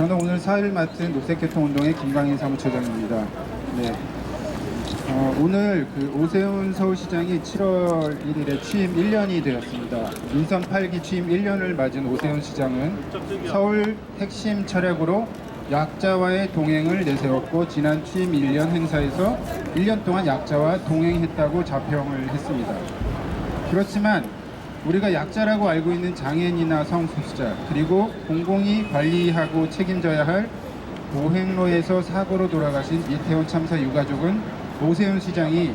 저는 오늘 사회를 맡은 녹색교통운동의 김광인 사무처장입니다. 네. 오늘 오세훈 서울시장이 7월 1일에 취임 1년이 되었습니다. 민선 8기 취임 1년을 맞은 오세훈 시장은 서울 핵심 철학으로 약자와의 동행을 내세웠고, 지난 취임 1년 행사에서 1년 동안 약자와 동행했다고 자평을 했습니다. 그렇지만 우리가 약자라고 알고 있는 장애인이나 성소수자, 그리고 공공이 관리하고 책임져야 할 보행로에서 사고로 돌아가신 이태원 참사 유가족은 오세훈 시장이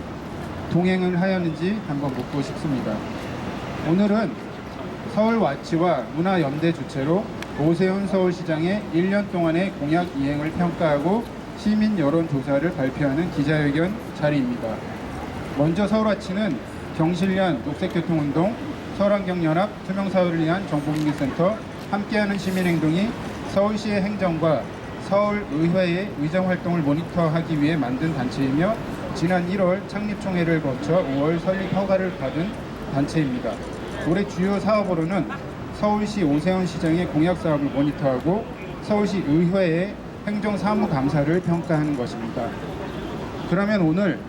동행을 하였는지 한번 묻고 싶습니다. 오늘은 서울와치와 문화연대 주최로 오세훈 서울시장의 1년 동안의 공약 이행을 평가하고 시민 여론조사를 발표하는 기자회견 자리입니다. 먼저 서울와치는 경실련 녹색교통운동, 서울환경연합, 투명사회를 위한 정보국민센터, 함께하는 시민행동이 서울시의 행정과 서울의회의 의정활동을 모니터하기 위해 만든 단체이며, 지난 1월 창립총회를 거쳐 5월 설립 허가를 받은 단체입니다. 올해 주요 사업으로는 서울시 오세훈 시장의 공약사업을 모니터하고 서울시 의회의 행정사무감사를 평가하는 것입니다. 그러면 오늘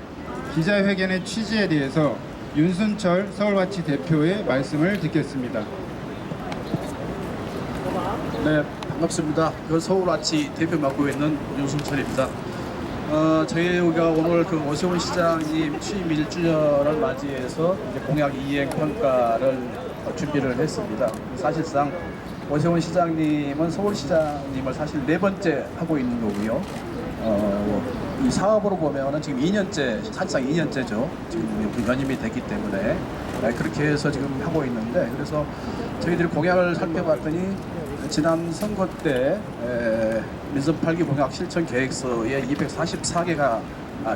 기자회견의 취지에 대해서 윤순철 서울와치 대표의 말씀을 듣겠습니다. 네, 반갑습니다. 서울와치 대표 맡고 있는 윤순철입니다. 저희가 오늘 오세훈 시장님 취임 1주년을 맞이해서 이제 공약 이행 평가를 준비를 했습니다. 사실상 오세훈 시장님은 서울시장님을 사실 4번째 하고 있는 거고요. 이 사업으로 보면은 지금 2년째, 사실상 2년째죠. 지금 연임이 됐기 때문에 그렇게 해서 지금 하고 있는데, 그래서 저희들이 공약을 살펴봤더니 지난 선거 때 민선 8기 공약 실천 계획서에 244개가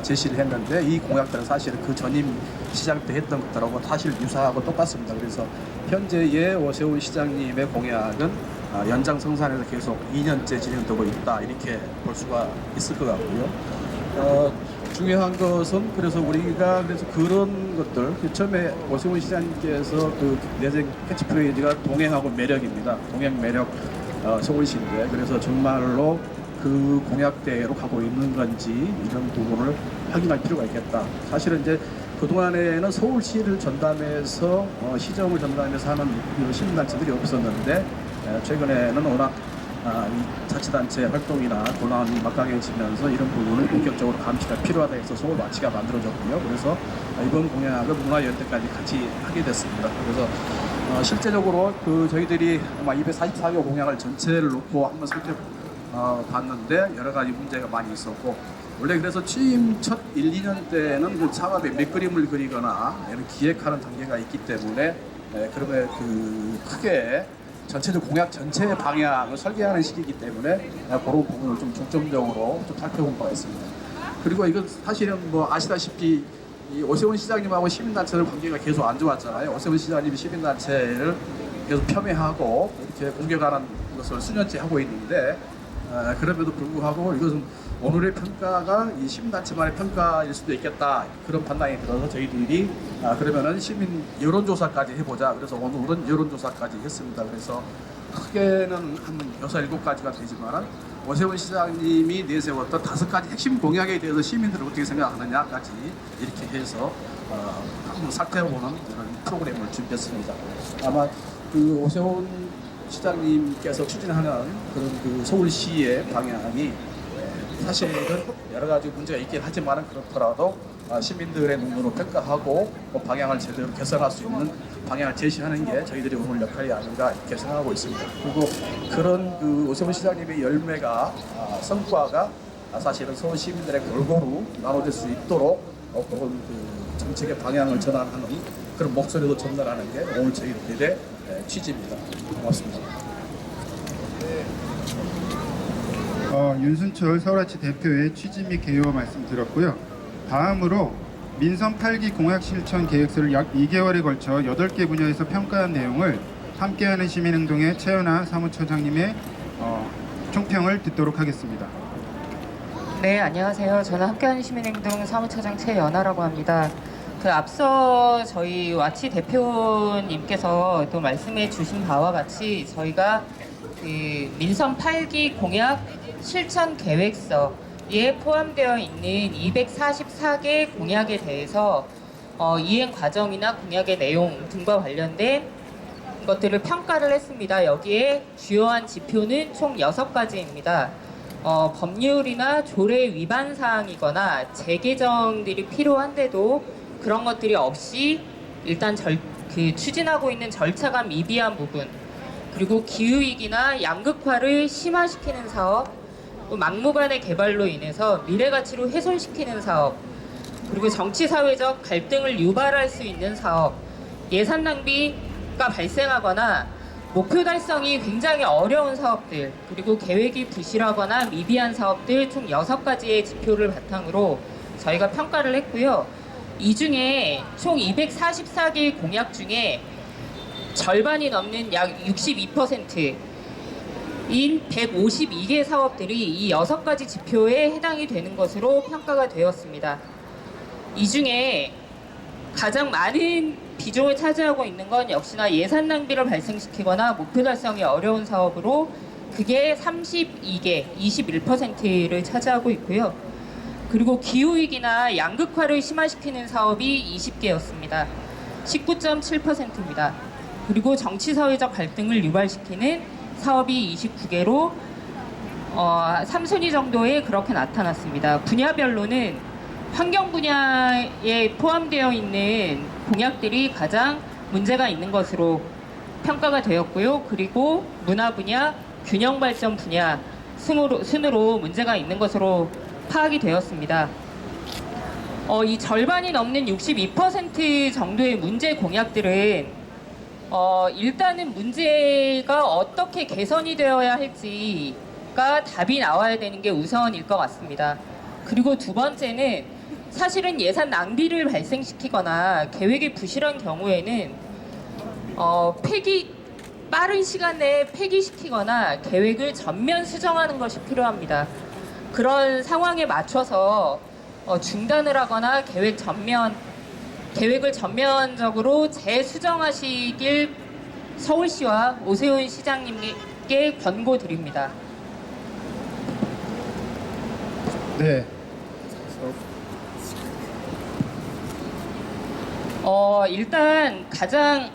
제시를 했는데, 이 공약들은 사실은 그 전임 시장 때 했던 것들하고 사실 유사하고 똑같습니다. 그래서 현재의 오세훈 시장님의 공약은 연장성산에서 계속 2년째 진행되고 있다, 이렇게 볼 수가 있을 것 같고요. 중요한 것은 그래서 우리가 그래서 그런 것들, 처음에 오세훈 시장님께서 내생 캐치프레이즈가 동행하고 매력입니다. 동행 매력 서울시인데, 그래서 정말로 그 공약대로 가고 있는 건지 이런 부분을 확인할 필요가 있겠다. 사실은 이제 그동안에는 서울시를 전담해서 시정을 전담해서 하는 시민단체들이 없었는데, 최근에는 워낙 이 자치단체 활동이나 권한이 막강해지면서 이런 부분을 본격적으로 감시가 필요하다 해서 서울와치가 만들어졌고요. 그래서 이번 공약을 문화연대까지 같이 하게 됐습니다. 그래서 실제적으로 저희들이 아마 244개 공약을 전체를 놓고 한번 살펴봤는데 여러 가지 문제가 많이 있었고, 원래 그래서 취임 첫 1, 2년 때는 그 사업에 밑그림을 그리거나 이런 기획하는 단계가 있기 때문에 그러면 크게 전체적 공약 전체의 방향을 설계하는 시기이기 때문에 그런 부분을 좀 중점적으로 좀 살펴본 바가 있습니다. 그리고 이건 사실은 아시다시피 이 오세훈 시장님하고 시민단체들 관계가 계속 안 좋았잖아요. 오세훈 시장님이 시민단체를 계속 폄훼하고 이렇게 공격하는 것을 수년째 하고 있는데, 그럼에도 불구하고 이것은 오늘의 평가가 이 시민단체만의 평가일 수도 있겠다, 그런 판단이 들어서 저희들이 그러면은 시민 여론조사까지 해보자. 그래서 오늘은 여론조사까지 했습니다. 그래서 크게는 한 6, 7가지가 되지만 오세훈 시장님이 내세웠던 5가지 핵심 공약에 대해서 시민들은 어떻게 생각하느냐까지 이렇게 해서 한번 살펴보는 그런 프로그램을 준비했습니다. 아마 오세훈 시장님께서 추진하는 그런 서울시의 방향이 사실은 여러 가지 문제가 있긴 하지만 그렇더라도 시민들의 눈으로 평가하고 방향을 제대로 개선할 수 있는 방향을 제시하는 게 저희들이 오늘 역할이 아닌가 이렇게 생각하고 있습니다. 그리고 그런 오세훈 시장님의 열매가 성과가 사실은 서울 시민들의 골고루 나눠질 수 있도록 그런 정책의 방향을 전환하는 그런 목소리도 전달하는 게 오늘 저희들의 취지입니다. 고맙습니다. 윤순철 서울와치 대표의 취지 및 개요 말씀 들었고요. 다음으로 민선 8기 공약 실천 계획서를 약 2개월에 걸쳐 8개 분야에서 평가한 내용을 함께하는 시민행동의 최연아 사무처장님의 총평을 듣도록 하겠습니다. 네, 안녕하세요. 저는 함께하는 시민행동 사무처장 최연아라고 합니다. 앞서 저희 와치 대표님께서 또 말씀해 주신 바와 같이 저희가 민선 8기 공약 실천 계획서에 포함되어 있는 244개 공약에 대해서 이행 과정이나 공약의 내용 등과 관련된 것들을 평가를 했습니다. 여기에 주요한 지표는 총 6가지입니다. 법률이나 조례 위반 사항이거나 재개정들이 필요한데도 그런 것들이 없이 일단 추진하고 있는 절차가 미비한 부분, 그리고 기후위기나 양극화를 심화시키는 사업, 또 막무가내 개발로 인해서 미래가치로 훼손시키는 사업, 그리고 정치사회적 갈등을 유발할 수 있는 사업, 예산 낭비가 발생하거나 목표 달성이 굉장히 어려운 사업들, 그리고 계획이 부실하거나 미비한 사업들 총 6가지의 지표를 바탕으로 저희가 평가를 했고요. 이 중에 총 244개의 공약 중에 절반이 넘는 약 62%인 152개 사업들이 이 6가지 지표에 해당이 되는 것으로 평가가 되었습니다. 이 중에 가장 많은 비중을 차지하고 있는 건 역시나 예산 낭비를 발생시키거나 목표 달성이 어려운 사업으로 그게 32개, 21%를 차지하고 있고요. 그리고 기후위기나 양극화를 심화시키는 사업이 20개였습니다. 19.7%입니다. 그리고 정치사회적 갈등을 유발시키는 사업이 29개로 3순위 정도에 그렇게 나타났습니다. 분야별로는 환경 분야에 포함되어 있는 공약들이 가장 문제가 있는 것으로 평가가 되었고요. 그리고 문화 분야, 균형 발전 분야 순으로 문제가 있는 것으로 파악이 되었습니다. 이 절반이 넘는 62% 정도의 문제 공약들은 일단은 문제가 어떻게 개선이 되어야 할지가 답이 나와야 되는 게 우선일 것 같습니다. 그리고 두 번째는 사실은 예산 낭비를 발생시키거나 계획이 부실한 경우에는 빠른 시간 내에 폐기시키거나 계획을 전면 수정하는 것이 필요합니다. 그런 상황에 맞춰서 중단을 하거나 계획을 전면적으로 재수정하시길 서울시와 오세훈 시장님께 권고드립니다. 네. 일단 가장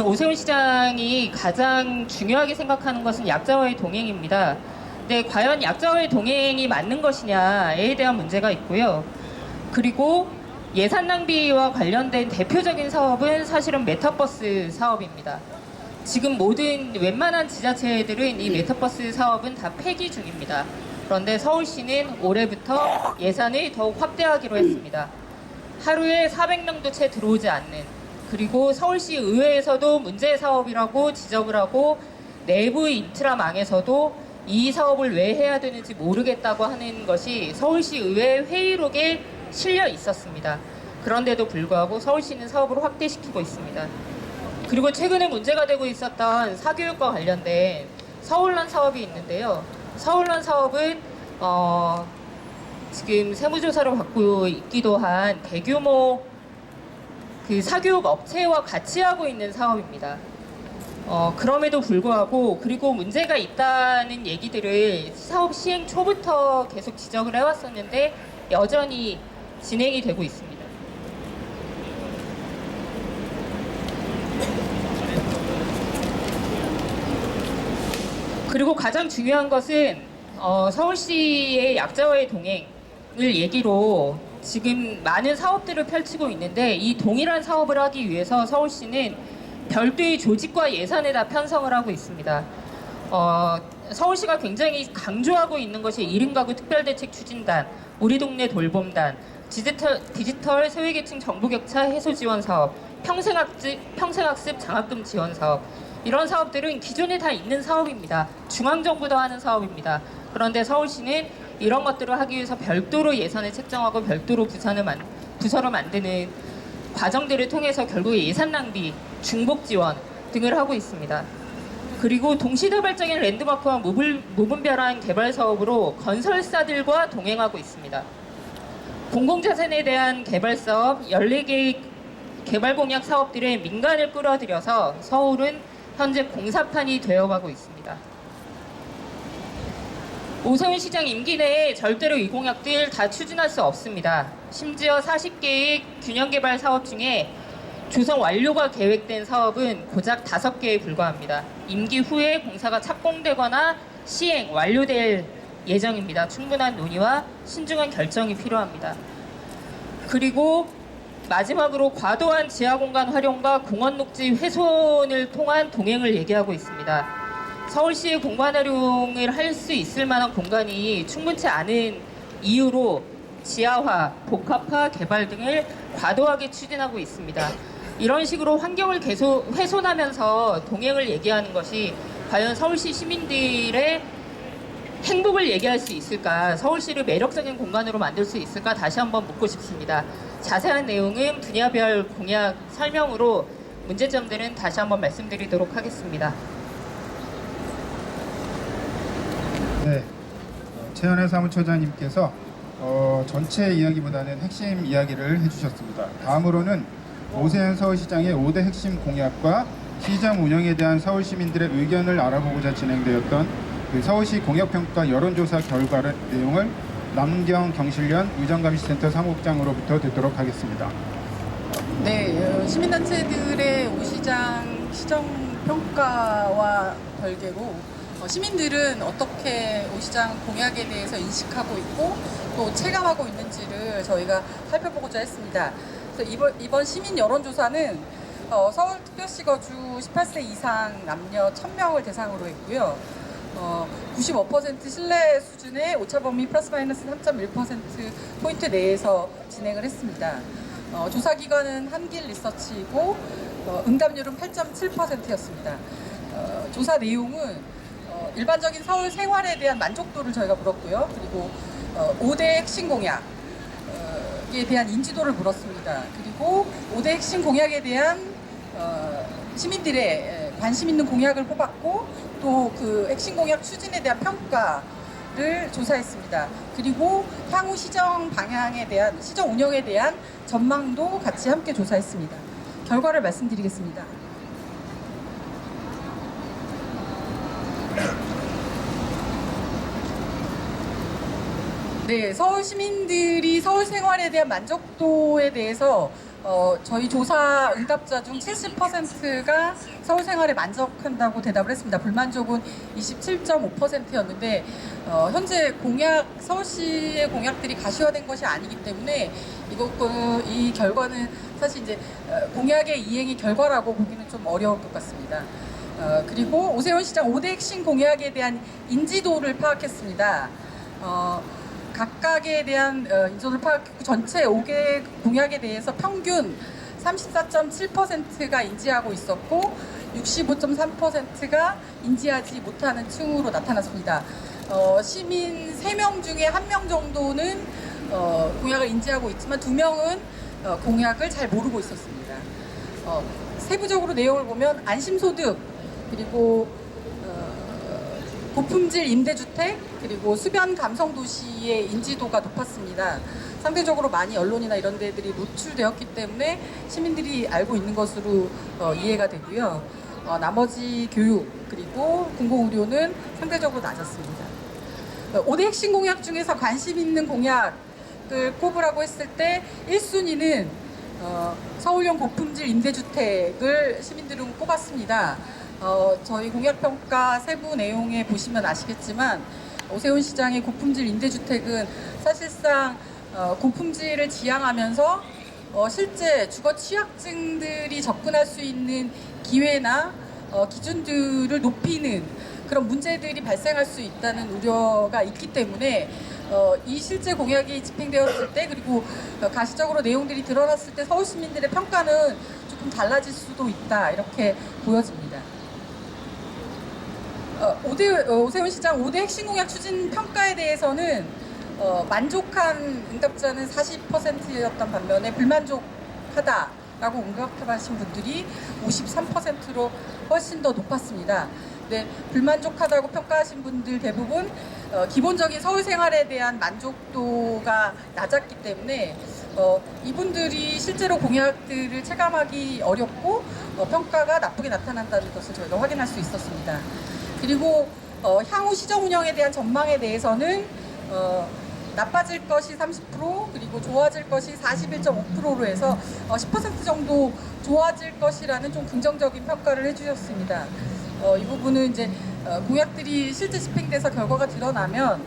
오세훈 시장이 가장 중요하게 생각하는 것은 약자와의 동행입니다. 근데 과연 약자와의 동행이 맞는 것이냐에 대한 문제가 있고요. 그리고 예산 낭비와 관련된 대표적인 사업은 사실은 메타버스 사업입니다. 지금 웬만한 지자체들은 이 메타버스 사업은 다 폐기 중입니다. 그런데 서울시는 올해부터 예산을 더욱 확대하기로 했습니다. 하루에 400명도 채 들어오지 않는, 그리고 서울시 의회에서도 문제 사업이라고 지적을 하고 내부 인트라망에서도 이 사업을 왜 해야 되는지 모르겠다고 하는 것이 서울시 의회 회의록에 실려 있었습니다. 그런데도 불구하고 서울시는 사업을 확대시키고 있습니다. 그리고 최근에 문제가 되고 있었던 사교육과 관련된 서울런 사업이 있는데요. 서울런 사업은 지금 세무조사를 받고 있기도 한 대규모 사교육 업체와 같이 하고 있는 사업입니다. 그럼에도 불구하고, 그리고 문제가 있다는 얘기들을 사업 시행 초부터 계속 지적을 해왔었는데 여전히 진행이 되고 있습니다. 그리고 가장 중요한 것은 서울시의 약자와의 동행을 얘기로 지금 많은 사업들을 펼치고 있는데, 이 동일한 사업을 하기 위해서 서울시는 별도의 조직과 예산에 다 편성을 하고 있습니다. 서울시가 굉장히 강조하고 있는 것이 1인 가구 특별대책 추진단, 우리 동네 돌봄단, 디지털 소외계층 정보격차 해소 지원 사업, 평생학습 장학금 지원 사업, 이런 사업들은 기존에 다 있는 사업입니다. 중앙정부도 하는 사업입니다. 그런데 서울시는 이런 것들을 하기 위해서 별도로 예산을 책정하고 별도로 부서를 만드는 과정들을 통해서 결국 예산 낭비, 중복 지원 등을 하고 있습니다. 그리고 동시다발적인 랜드마크와 무분별한 개발 사업으로 건설사들과 동행하고 있습니다. 공공자산에 대한 개발 사업 14개의 개발 공약 사업들의 민간을 끌어들여서 서울은 현재 공사판이 되어가고 있습니다. 오세훈 시장 임기 내에 절대로 이 공약들 다 추진할 수 없습니다. 심지어 40개의 균형개발 사업 중에 조성 완료가 계획된 사업은 고작 5개에 불과합니다. 임기 후에 공사가 착공되거나 시행, 완료될 예정입니다. 충분한 논의와 신중한 결정이 필요합니다. 그리고 마지막으로 과도한 지하공간 활용과 공원 녹지 훼손을 통한 동행을 얘기하고 있습니다. 서울시의 공간 활용을 할 수 있을 만한 공간이 충분치 않은 이유로 지하화, 복합화 개발 등을 과도하게 추진하고 있습니다. 이런 식으로 환경을 계속 훼손하면서 동행을 얘기하는 것이 과연 서울시 시민들의 행복을 얘기할 수 있을까, 서울시를 매력적인 공간으로 만들 수 있을까 다시 한번 묻고 싶습니다. 자세한 내용은 분야별 공약 설명으로 문제점들은 다시 한번 말씀드리도록 하겠습니다. 네, 최현애 사무처장님께서 전체 이야기보다는 핵심 이야기를 해주셨습니다. 다음으로는 오세훈 서울시장의 5대 핵심 공약과 시장 운영에 대한 서울 시민들의 의견을 알아보고자 진행되었던 서울시 공약평가 여론조사 결과 내용을 남경 경실련 의정감시센터 사무국장으로부터 듣도록 하겠습니다. 네, 시민단체들의 오시장 시정평가와 별개로 시민들은 어떻게 오시장 공약에 대해서 인식하고 있고 또 체감하고 있는지를 저희가 살펴보고자 했습니다. 그래서 이번 시민 여론조사는 서울특별시 거주 18세 이상 남녀 1000명을 대상으로 했고요. 95% 신뢰 수준의 오차범위 플러스 마이너스 3.1%포인트 내에서 진행을 했습니다. 조사기관은 한길 리서치이고 응답률은 8.7%였습니다. 조사 내용은 일반적인 서울 생활에 대한 만족도를 저희가 물었고요. 그리고 5대 핵심 공약에 대한 인지도를 물었습니다. 그리고 5대 핵심 공약에 대한 시민들의 관심 있는 공약을 뽑았고 또 그 핵심 공약 추진에 대한 평가를 조사했습니다. 그리고 향후 시정 방향에 대한, 시정 운영에 대한 전망도 같이 함께 조사했습니다. 결과를 말씀드리겠습니다. 네, 서울 시민들이 서울 생활에 대한 만족도에 대해서 저희 조사 응답자 중 70%가 서울 생활에 만족한다고 대답을 했습니다. 불만족은 27.5%였는데 현재 서울시의 공약들이 가시화된 것이 아니기 때문에 이 결과는 사실 이제 공약의 이행의 결과라고 보기는 좀 어려울 것 같습니다. 그리고 오세훈 시장 5대 핵심 공약에 대한 인지도를 파악했습니다. 각각에 대한 인지도를 파악했고 전체 5개 공약에 대해서 평균 34.7%가 인지하고 있었고 65.3%가 인지하지 못하는 층으로 나타났습니다. 시민 3명 중에 1명 정도는 공약을 인지하고 있지만 2명은 공약을 잘 모르고 있었습니다. 세부적으로 내용을 보면 안심소득, 그리고 고품질 임대주택, 그리고 수변 감성도시의 인지도가 높았습니다. 상대적으로 많이 언론이나 이런 데들이 노출되었기 때문에 시민들이 알고 있는 것으로 이해가 되고요. 나머지 교육, 그리고 공공의료는 상대적으로 낮았습니다. 5대 핵심 공약 중에서 관심 있는 공약을 꼽으라고 했을 때 1순위는 서울형 고품질 임대주택을 시민들은 꼽았습니다. 저희 공약평가 세부 내용에 보시면 아시겠지만 오세훈 시장의 고품질 임대주택은 사실상 고품질을 지향하면서 실제 주거 취약층들이 접근할 수 있는 기회나 기준들을 높이는 그런 문제들이 발생할 수 있다는 우려가 있기 때문에 이 실제 공약이 집행되었을 때 그리고 가시적으로 내용들이 드러났을 때 서울 시민들의 평가는 조금 달라질 수도 있다 이렇게 보여집니다. 오세훈 시장 5대 핵심 공약 추진 평가에 대해서는 만족한 응답자는 40%였던 반면에 불만족하다라고 응답하신 분들이 53%로 훨씬 더 높았습니다. 근데 불만족하다고 평가하신 분들 대부분 기본적인 서울 생활에 대한 만족도가 낮았기 때문에 이분들이 실제로 공약들을 체감하기 어렵고 평가가 나쁘게 나타난다는 것을 저희가 확인할 수 있었습니다. 그리고 향후 시정 운영에 대한 전망에 대해서는 나빠질 것이 30% 그리고 좋아질 것이 41.5%로 해서 10% 정도 좋아질 것이라는 좀 긍정적인 평가를 해주셨습니다. 이 부분은 이제 공약들이 실제 집행돼서 결과가 드러나면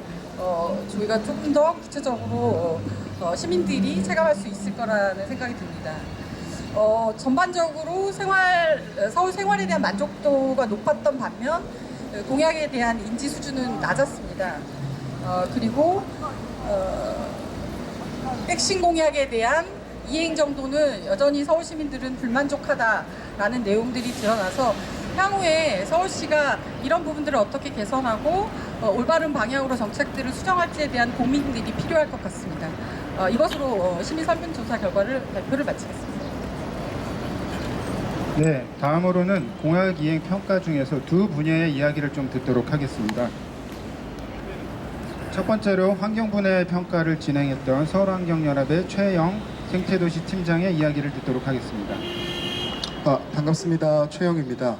저희가 조금 더 구체적으로 시민들이 체감할 수 있을 거라는 생각이 듭니다. 전반적으로 서울 생활에 대한 만족도가 높았던 반면 공약에 대한 인지 수준은 낮았습니다. 그리고 핵심 공약에 대한 이행 정도는 여전히 서울 시민들은 불만족하다라는 내용들이 드러나서 향후에 서울시가 이런 부분들을 어떻게 개선하고 올바른 방향으로 정책들을 수정할지에 대한 고민들이 필요할 것 같습니다. 이것으로 시민 설문조사 발표를 마치겠습니다. 네, 다음으로는 공약 이행 평가 중에서 두 분야의 이야기를 좀 듣도록 하겠습니다. 첫 번째로 환경분야 평가를 진행했던 서울환경연합의 최영 생태도시 팀장의 이야기를 듣도록 하겠습니다. 반갑습니다. 최영입니다.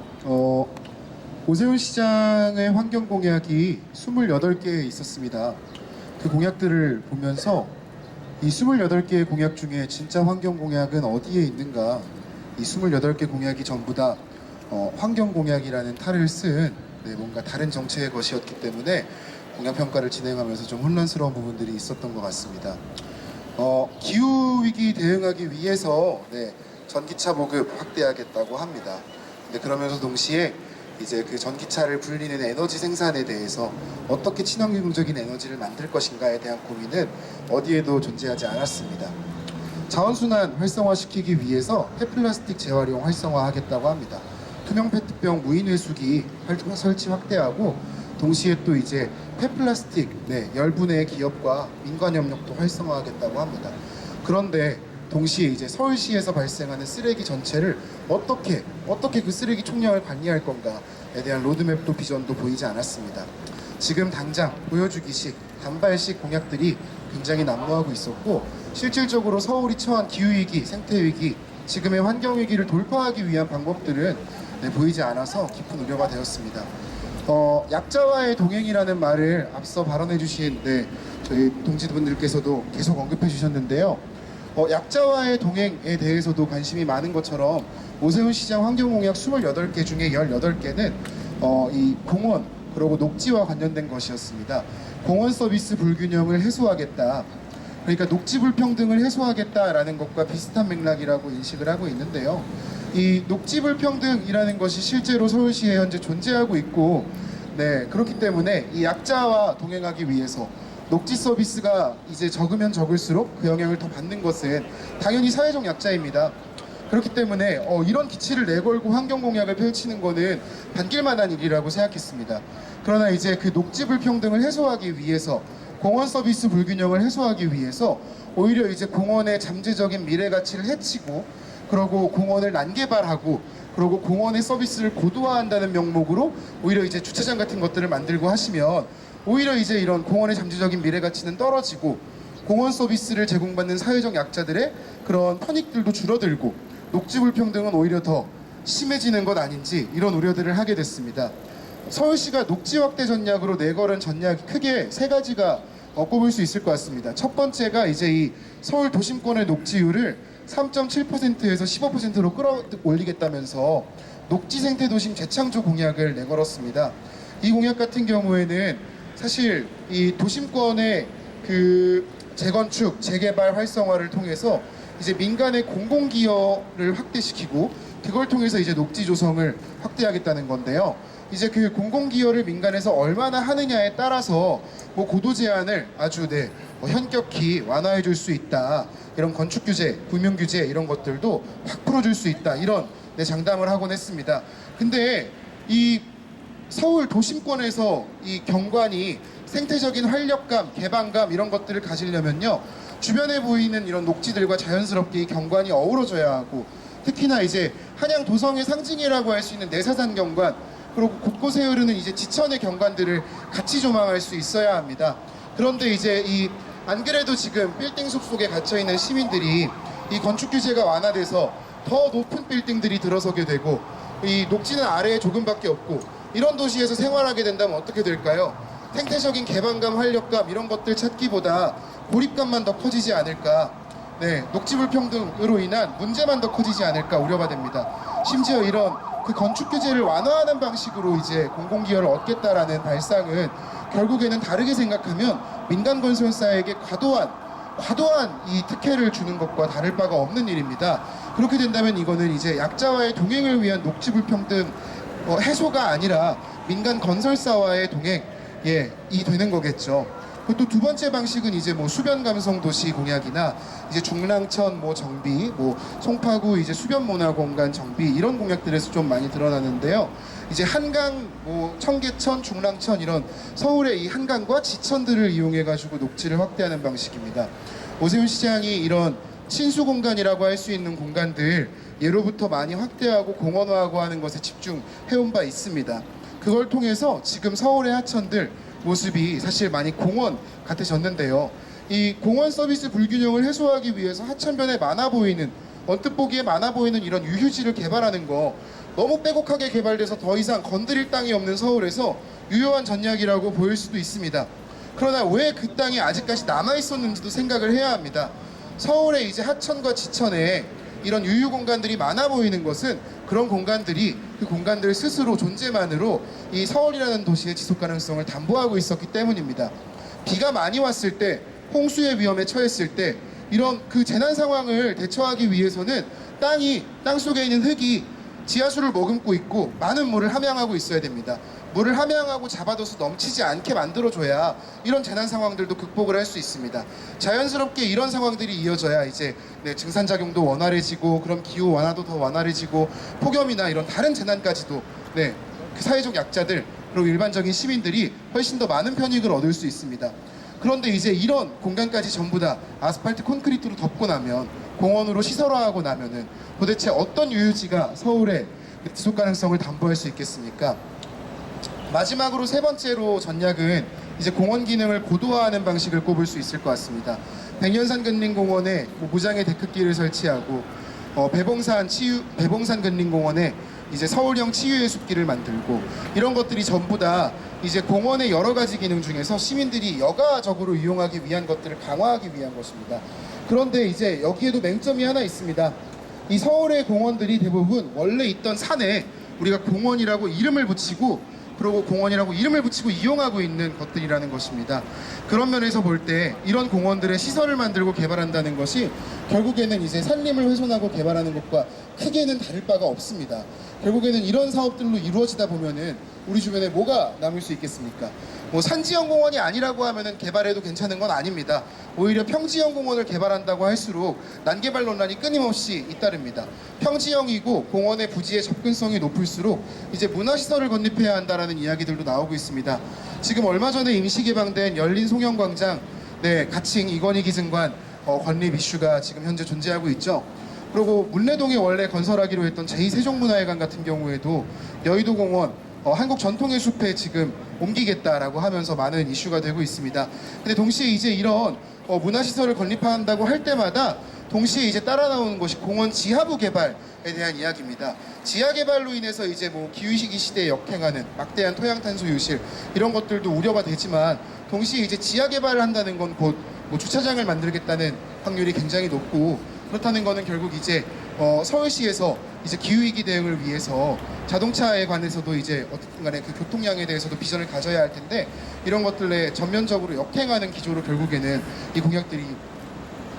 오세훈 시장의 환경 공약이 28개 있었습니다. 그 공약들을 보면서 이 28개의 공약 중에 진짜 환경 공약은 어디에 있는가, 이 28개 공약이 전부 다 환경 공약이라는 탈을 쓴 뭔가 다른 정체의 것이었기 때문에 공약 평가를 진행하면서 좀 혼란스러운 부분들이 있었던 것 같습니다. 기후 위기 대응하기 위해서 전기차 보급 확대하겠다고 합니다. 근데 그러면서 동시에 이제 그 전기차를 불리는 에너지 생산에 대해서 어떻게 친환경적인 에너지를 만들 것인가에 대한 고민은 어디에도 존재하지 않았습니다. 자원순환 활성화시키기 위해서 폐플라스틱 재활용 활성화하겠다고 합니다. 투명 페트병 무인 회수기 설치 확대하고 동시에 또 이제 폐플라스틱 열분의 기업과 민간 협력도 활성화하겠다고 합니다. 그런데 동시에 이제 서울시에서 발생하는 쓰레기 전체를 어떻게 그 쓰레기 총량을 관리할 건가에 대한 로드맵도 비전도 보이지 않았습니다. 지금 당장 보여주기식 단발식 공약들이 굉장히 난무하고 있었고, 실질적으로 서울이 처한 기후위기, 생태위기, 지금의 환경위기를 돌파하기 위한 방법들은 보이지 않아서 깊은 우려가 되었습니다. 약자와의 동행이라는 말을 앞서 발언해 주신 저희 동지분들께서도 계속 언급해 주셨는데요. 약자와의 동행에 대해서도 관심이 많은 것처럼 오세훈 시장 환경공약 28개 중에 18개는 이 공원 그리고 녹지와 관련된 것이었습니다. 공원 서비스 불균형을 해소하겠다, 그러니까 녹지 불평등을 해소하겠다라는 것과 비슷한 맥락이라고 인식을 하고 있는데요. 이 녹지 불평등이라는 것이 실제로 서울시에 현재 존재하고 있고, 그렇기 때문에 이 약자와 동행하기 위해서 녹지 서비스가 이제 적으면 적을수록 그 영향을 더 받는 것은 당연히 사회적 약자입니다. 그렇기 때문에 이런 기치를 내걸고 환경공약을 펼치는 것은 반길만한 일이라고 생각했습니다. 그러나 이제 그 녹지 불평등을 해소하기 위해서, 공원 서비스 불균형을 해소하기 위해서 오히려 이제 공원의 잠재적인 미래 가치를 해치고, 그리고 공원을 난개발하고, 그리고 공원의 서비스를 고도화한다는 명목으로 오히려 이제 주차장 같은 것들을 만들고 하시면 오히려 이제 이런 공원의 잠재적인 미래 가치는 떨어지고 공원 서비스를 제공받는 사회적 약자들의 그런 편익들도 줄어들고 녹지 불평등은 오히려 더 심해지는 것 아닌지, 이런 우려들을 하게 됐습니다. 서울시가 녹지 확대 전략으로 내걸은 전략이 크게 세 가지가 꼽을 수 있을 것 같습니다. 첫 번째가 이제 이 서울 도심권의 녹지율을 3.7%에서 15%로 끌어올리겠다면서 녹지 생태도심 재창조 공약을 내걸었습니다. 이 공약 같은 경우에는 사실 이 도심권의 그 재건축, 재개발 활성화를 통해서 이제 민간의 공공기여를 확대시키고 그걸 통해서 이제 녹지 조성을 확대하겠다는 건데요. 이제 그 공공기여를 민간에서 얼마나 하느냐에 따라서 고도 제한을 아주 현격히 완화해 줄 수 있다, 이런 건축 규제, 구명 규제 이런 것들도 확 풀어줄 수 있다, 이런 장담을 하곤 했습니다. 근데 이 서울 도심권에서 이 경관이 생태적인 활력감, 개방감 이런 것들을 가지려면요, 주변에 보이는 이런 녹지들과 자연스럽게 이 경관이 어우러져야 하고, 특히나 이제 한양 도성의 상징이라고 할 수 있는 내사산 경관, 그리고 곳곳에 흐르는 이제 지천의 경관들을 같이 조망할 수 있어야 합니다. 그런데 이제 안 그래도 지금 빌딩 숲 속에 갇혀 있는 시민들이 이 건축 규제가 완화돼서 더 높은 빌딩들이 들어서게 되고 이 녹지는 아래에 조금밖에 없고 이런 도시에서 생활하게 된다면 어떻게 될까요? 생태적인 개방감, 활력감 이런 것들 찾기보다 고립감만 더 커지지 않을까. 네, 녹지 불평등으로 인한 문제만 더 커지지 않을까 우려가 됩니다. 심지어 이런 그 건축 규제를 완화하는 방식으로 이제 공공기여를 얻겠다라는 발상은 결국에는 다르게 생각하면 민간 건설사에게 과도한 이 특혜를 주는 것과 다를 바가 없는 일입니다. 그렇게 된다면 이거는 이제 약자와의 동행을 위한 녹지 불평등 해소가 아니라 민간 건설사와의 동행이 되는 거겠죠. 또 두 번째 방식은 이제 뭐 수변 감성 도시 공약이나 이제 중랑천 뭐 정비, 뭐 송파구 이제 수변 문화 공간 정비 이런 공약들에서 좀 많이 드러나는데요. 이제 한강, 뭐 청계천, 중랑천 이런 서울의 이 한강과 지천들을 이용해 가지고 녹지를 확대하는 방식입니다. 오세훈 시장이 이런 친수 공간이라고 할 수 있는 공간들 예로부터 많이 확대하고 공원화하고 하는 것에 집중해온 바 있습니다. 그걸 통해서 지금 서울의 하천들 모습이 사실 많이 공원 같아졌는데요. 이 공원 서비스 불균형을 해소하기 위해서 하천변에 언뜻 보기에 많아 보이는 이런 유휴지를 개발하는 거 너무 빼곡하게 개발돼서 더 이상 건드릴 땅이 없는 서울에서 유효한 전략이라고 보일 수도 있습니다. 그러나 왜 그 땅이 아직까지 남아 있었는지도 생각을 해야 합니다. 서울의 이제 하천과 지천에 이런 유휴 공간들이 많아 보이는 것은 그런 공간들이 그 공간들 스스로 존재만으로 이 서울이라는 도시의 지속 가능성을 담보하고 있었기 때문입니다. 비가 많이 왔을 때, 홍수의 위험에 처했을 때 이런 그 재난 상황을 대처하기 위해서는 땅 속에 있는 흙이 지하수를 머금고 있고 많은 물을 함양하고 있어야 됩니다. 물을 함양하고 잡아둬서 넘치지 않게 만들어줘야 이런 재난 상황들도 극복을 할 수 있습니다. 자연스럽게 이런 상황들이 이어져야 이제 증산작용도 원활해지고 그럼 기후 완화도 더 원활해지고 폭염이나 이런 다른 재난까지도 그 사회적 약자들 그리고 일반적인 시민들이 훨씬 더 많은 편익을 얻을 수 있습니다. 그런데 이제 이런 공간까지 전부 다 아스팔트 콘크리트로 덮고 나면 공원으로 시설화하고 나면은 도대체 어떤 유휴지가 서울의 지속 가능성을 담보할 수 있겠습니까? 마지막으로 세 번째로 전략은 이제 공원 기능을 고도화하는 방식을 꼽을 수 있을 것 같습니다. 백년산 근린공원에 무장의 데크길을 설치하고 배봉산 근린공원에 이제 서울형 치유의 숲길을 만들고 이런 것들이 전부 다 이제 공원의 여러 가지 기능 중에서 시민들이 여가적으로 이용하기 위한 것들을 강화하기 위한 것입니다. 그런데 이제 여기에도 맹점이 하나 있습니다. 이 서울의 공원들이 대부분 원래 있던 산에 우리가 공원이라고 이름을 붙이고 그리고 공원이라고 이름을 붙이고 이용하고 있는 것들이라는 것입니다. 그런 면에서 볼 때 이런 공원들의 시설을 만들고 개발한다는 것이 결국에는 이제 산림을 훼손하고 개발하는 것과 크게는 다를 바가 없습니다. 결국에는 이런 사업들로 이루어지다 보면은 우리 주변에 뭐가 남을 수 있겠습니까? 뭐 산지형 공원이 아니라고 하면은 개발해도 괜찮은 건 아닙니다. 오히려 평지형 공원을 개발한다고 할수록 난개발 논란이 끊임없이 잇따릅니다. 평지형이고 공원의 부지의 접근성이 높을수록 이제 문화시설을 건립해야 한다라는 이야기들도 나오고 있습니다. 지금 얼마 전에 임시 개방된 열린 송영광장 가칭 이건희 기증관 건립 이슈가 지금 현재 존재하고 있죠. 그리고 문래동에 원래 건설하기로 했던 제2세종문화회관 같은 경우에도 여의도공원 한국 전통의 숲에 지금 옮기겠다라고 하면서 많은 이슈가 되고 있습니다. 근데 동시에 이제 이런 문화시설을 건립한다고 할 때마다 동시에 이제 따라 나오는 것이 공원 지하부 개발에 대한 이야기입니다. 지하 개발로 인해서 이제 뭐 기후위기 시대에 역행하는 막대한 토양탄소 유실 이런 것들도 우려가 되지만 동시에 이제 지하 개발을 한다는 건 곧 뭐 주차장을 만들겠다는 확률이 굉장히 높고 그렇다는 거는 결국 이제 서울시에서 이제 기후위기 대응을 위해서 자동차에 관해서도 이제 어떻든 간에 그 교통량에 대해서도 비전을 가져야 할 텐데 이런 것들에 전면적으로 역행하는 기조로 결국에는 이 공약들이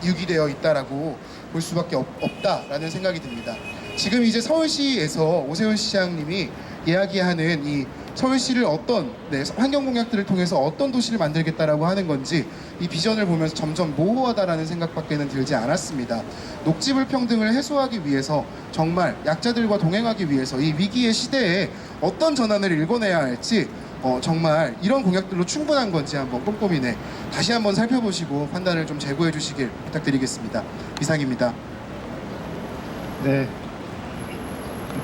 유기되어 있다라고 볼 수밖에 없다라는 생각이 듭니다. 지금 이제 서울시에서 오세훈 시장님이 이야기하는 이 서울시를 어떤 환경 공약들을 통해서 어떤 도시를 만들겠다라고 하는 건지 이 비전을 보면서 점점 모호하다라는 생각밖에는 들지 않았습니다. 녹지 불평등을 해소하기 위해서 정말 약자들과 동행하기 위해서 이 위기의 시대에 어떤 전환을 일궈내야 할지 정말 이런 공약들로 충분한 건지 한번 꼼꼼히 다시 한번 살펴보시고 판단을 좀 제고해 주시길 부탁드리겠습니다. 이상입니다. 네.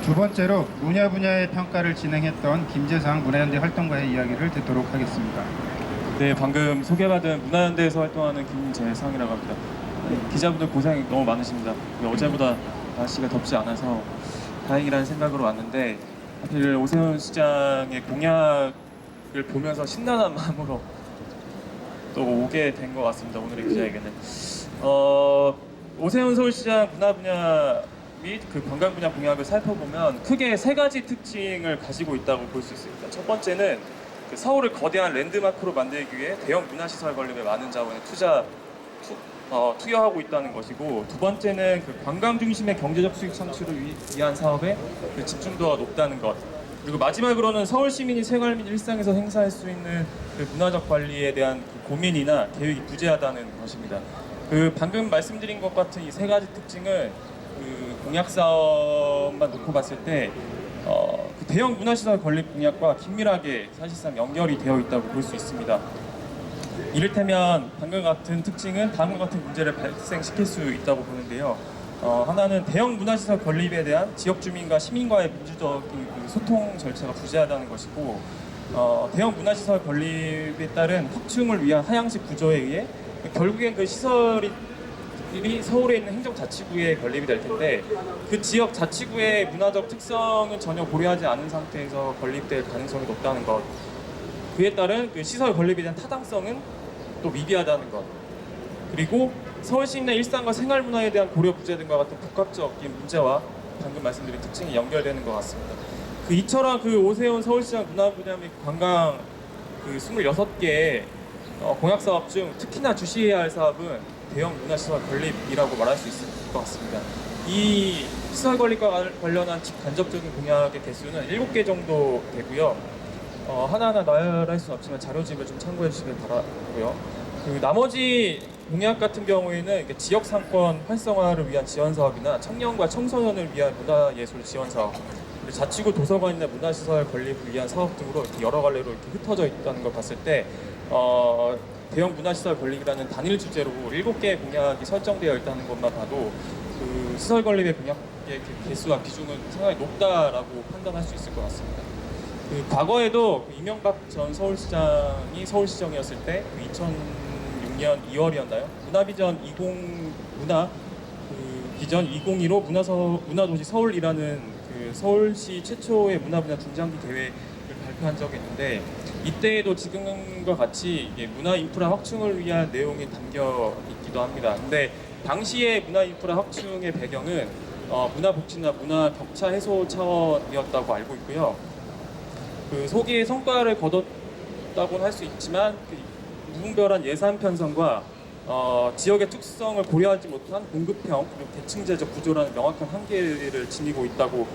두 번째로 분야의 평가를 진행했던 김재상 문화연대 활동가의 이야기를 듣도록 하겠습니다. 네, 방금 소개받은 문화연대에서 활동하는 김재상이라고 합니다. 기자분들 고생 너무 많으십니다. 어제보다 날씨가 덥지 않아서 다행이라는 생각으로 왔는데 하필 오세훈 시장의 공약을 보면서 신나는 마음으로 또 오게 된 것 같습니다. 오늘의 기자회견은 오세훈 서울시장 문화 분야 및 그 관광 분야 공약을 살펴보면 크게 세 가지 특징을 가지고 있다고 볼 수 있습니다. 첫 번째는 그 서울을 거대한 랜드마크로 만들기 위해 대형 문화시설 건립에 많은 자원을 투여하고 있다는 것이고, 두 번째는 그 관광 중심의 경제적 수익 창출을 위한 사업에 그 집중도가 높다는 것, 그리고 마지막으로는 서울 시민이 생활 및 일상에서 행사할 수 있는 그 문화적 관리에 대한 그 고민이나 계획이 부재하다는 것입니다. 그 방금 말씀드린 것 같은 이 세 가지 특징을 그 공약 사업만 놓고 봤을 때 그 대형 문화시설 건립 공약과 긴밀하게 사실상 연결이 되어 있다고 볼 수 있습니다. 이를테면 방금 같은 특징은 다음과 같은 문제를 발생시킬 수 있다고 보는데요. 하나는 대형 문화시설 건립에 대한 지역 주민과 시민과의 민주적인 그 소통 절차가 부재하다는 것이고, 대형 문화시설 건립에 따른 확충을 위한 하향식 구조에 의해 결국엔 그 시설이 서울에 있는 행정자치구에 건립이 될 텐데, 그 지역 자치구의 문화적 특성은 전혀 고려하지 않은 상태에서 건립될 가능성이 높다는 것, 그에 따른 그 시설 건립에 대한 타당성은 또 미비하다는 것, 그리고 서울 시민의 일상과 생활 문화에 대한 고려 부재 등과 같은 복합적인 문제와 방금 말씀드린 특징이 연결되는 것 같습니다. 그 이처럼 그 오세훈 서울시장 문화 분야 및 관광 그 26개의 공약 사업 중 특히나 주시해야 할 사업은 대형 문화시설 건립이라고 말할 수 있을 것 같습니다. 이 시설 건립과 관련한 간접적인 공약의 개수는 7개 정도 되고요. 하나하나 나열할 수는 없지만 자료집을 좀 참고해 주시길 바라고요. 그 나머지 공약 같은 경우에는 지역 상권 활성화를 위한 지원 사업이나 청년과 청소년을 위한 문화예술 지원 사업, 그리고 자치구 도서관이나 문화시설 건립을 위한 사업 등으로 이렇게 여러 갈래로 이렇게 흩어져 있다는 걸 봤을 때 대형 문화시설 건립이라는 단일 주제로 7개의 공약이 설정되어 있다는 것만 봐도 그 시설 건립의 공약의 개수와 비중은 상당히 높다라고 판단할 수 있을 것 같습니다. 그 과거에도 그 이명박 전 서울시장이 서울시장이었을 때 2006년 2월이었나요? 문화비전 2015 문화도시 서울이라는 그 서울시 최초의 문화분야 중장기 계획을 발표한 적이 있는데, 이때에도 지금과 같이 문화 인프라 확충을 위한 내용이 담겨 있기도 합니다. 근데 당시의 문화 인프라 확충의 배경은 문화 복지나 문화 격차 해소 차원이었다고 알고 있고요. 그 소기의 성과를 거뒀다고는 할 수 있지만 그 무분별한 예산 편성과 지역의 특성을 고려하지 못한 공급형 그리고 계층제적 구조라는 명확한 한계를 지니고 있다고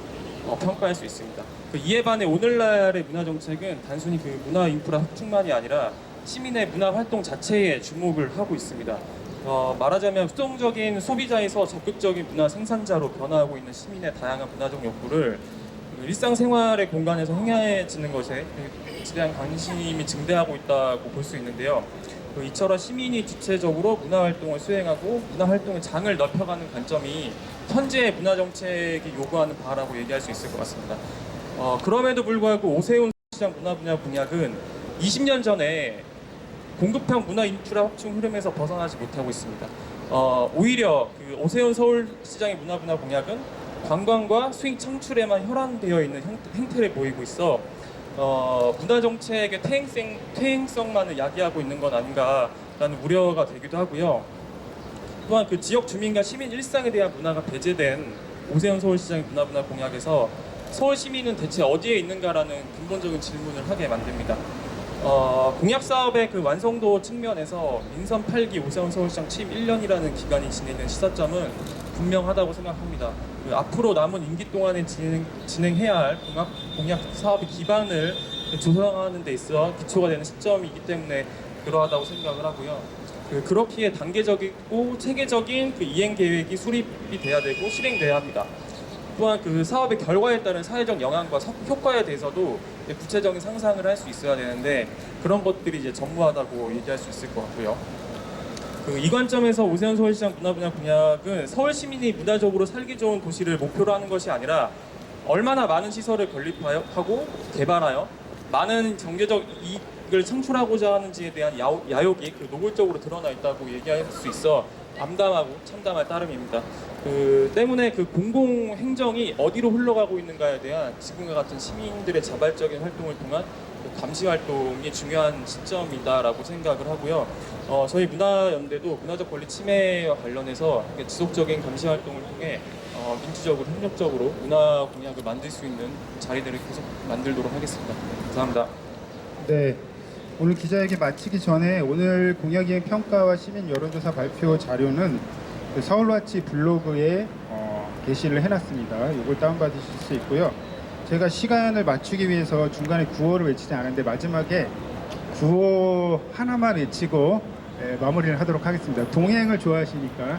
평가할 수 있습니다. 이에 반해 오늘날의 문화 정책은 단순히 그 문화 인프라 확충만이 아니라 시민의 문화 활동 자체에 주목을 하고 있습니다. 말하자면 수동적인 소비자에서 적극적인 문화 생산자로 변화하고 있는 시민의 다양한 문화적 욕구를 일상생활의 공간에서 행해지는 것에 대한 관심이 증대하고 있다고 볼 수 있는데요. 이처럼 시민이 주체적으로 문화활동을 수행하고 문화활동의 장을 넓혀가는 관점이 현재의 문화정책이 요구하는 바라고 얘기할 수 있을 것 같습니다. 그럼에도 불구하고 오세훈 시장 문화분야 공약은 20년 전에 공급형 문화 인프라 확충 흐름에서 벗어나지 못하고 있습니다. 오히려 그 오세훈 서울시장의 문화분야 공약은 관광과 수익 창출에만 혈안되어 있는 행태를 보이고 있어 문화정책의 퇴행성만을 야기하고 있는 건 아닌가라는 우려가 되기도 하고요. 또한 그 지역 주민과 시민 일상에 대한 문화가 배제된 오세훈 서울시장의 문화분야 공약에서 서울 시민은 대체 어디에 있는가라는 근본적인 질문을 하게 만듭니다. 공약 사업의 그 완성도 측면에서 민선 8기 오세훈 서울시장 취임 1년이라는 기간이 지내는 시사점은 분명하다고 생각합니다. 그 앞으로 남은 임기 동안에 진행해야 할 공약 사업의 기반을 조성하는 데 있어 기초가 되는 시점이기 때문에 그러하다고 생각을 하고요. 그렇기에 단계적이고 체계적인 그 이행 계획이 수립이 돼야 되고 실행돼야 합니다. 또한 그 사업의 결과에 따른 사회적 영향과 효과에 대해서도 구체적인 상상을 할 수 있어야 되는데 그런 것들이 이제 전무하다고 얘기할 수 있을 것 같고요. 이 관점에서 오세훈 서울시장 문화분야 공약은 서울 시민이 문화적으로 살기 좋은 도시를 목표로 하는 것이 아니라 얼마나 많은 시설을 건립하고 개발하여 많은 경제적 이익을 창출하고자 하는지에 대한 야욕이 그 노골적으로 드러나 있다고 얘기할 수 있어 암담하고 참담할 따름입니다. 그 때문에 그 공공 행정이 어디로 흘러가고 있는가에 대한 지금과 같은 시민들의 자발적인 활동을 통한 그 감시 활동이 중요한 시점이다라고 생각을 하고요. 저희 문화연대도 문화적 권리 침해와 관련해서 지속적인 감시 활동을 통해 민주적으로 협력적으로 문화 공약을 만들 수 있는 자리들을 계속 만들도록 하겠습니다. 감사합니다. 네, 오늘 기자회견 마치기 전에 오늘 공약이행 평가와 시민 여론조사 발표 자료는 그 서울와치 블로그에 게시를 해놨습니다. 이걸 다운받으실 수 있고요. 제가 시간을 맞추기 위해서 중간에 구호를 외치지 않았는데 마지막에 구호 하나만 외치고 마무리를 하도록 하겠습니다. 동행을 좋아하시니까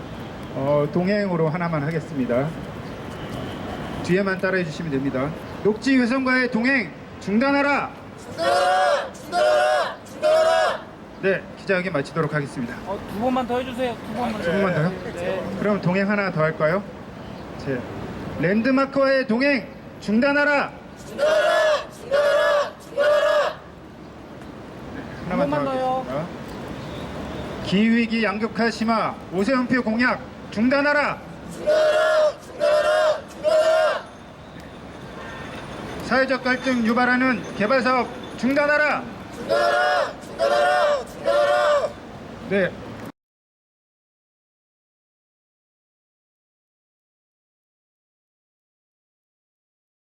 동행으로 하나만 하겠습니다. 뒤에만 따라해 주시면 됩니다. 녹지 훼손과의 동행 중단하라! 중단하라! 중단하라! 중단하라! 네, 기자회견 마치도록 하겠습니다. 두 번만 더 해주세요. 두 번만. 두 번만 더요? 네. 그럼 동행 하나 더 할까요? 랜드마크와의 동행 중단하라! 중단하라! 중단하라! 중단하라! 하나만 더 한 번만 더요. 하겠습니다. 기후위기 양극화 심화 오세훈표 공약 중단하라! 중단하라! 중단하라! 중단하라! 사회적 갈등 유발하는 개발사업 중단하라! 중단하라! 중단하라! 중단하라! 네,